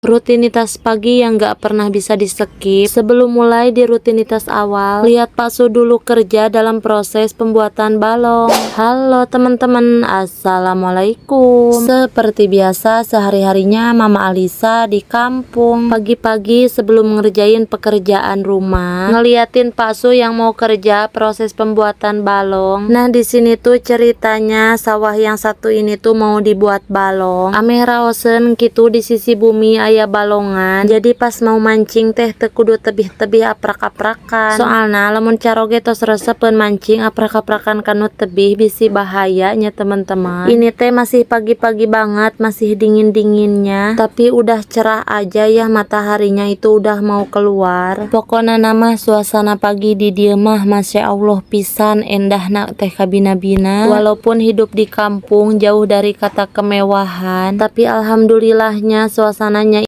Rutinitas pagi yang gak pernah bisa di skip. Sebelum mulai di rutinitas awal, lihat Pak Su dulu kerja dalam proses pembuatan balong. Halo teman-teman, assalamualaikum. Seperti biasa sehari-harinya Mama Alisa di kampung. Pagi-pagi sebelum ngerjain pekerjaan rumah, ngeliatin Pak Su yang mau kerja proses pembuatan balong. Nah di sini tuh ceritanya sawah yang satu ini tuh mau dibuat balong. Ame raosen gitu di sisi bumi aya balongan, jadi pas mau mancing teh kudu tebih-tebih aprak-aprakan. Soalna lamun caroge tos resepeun mancing aprak-aprakan kanu tebih bisi bahayanya teman-teman. Ini teh masih pagi-pagi banget, masih dingin-dinginnya, tapi udah cerah aja ya, mataharinya itu udah mau keluar. Pokoknya nama suasana pagi di dieu mah masya Allah pisan endahna teh kabina-bina. Walaupun hidup di kampung jauh dari kata kemewahan, tapi alhamdulillahnya suasananya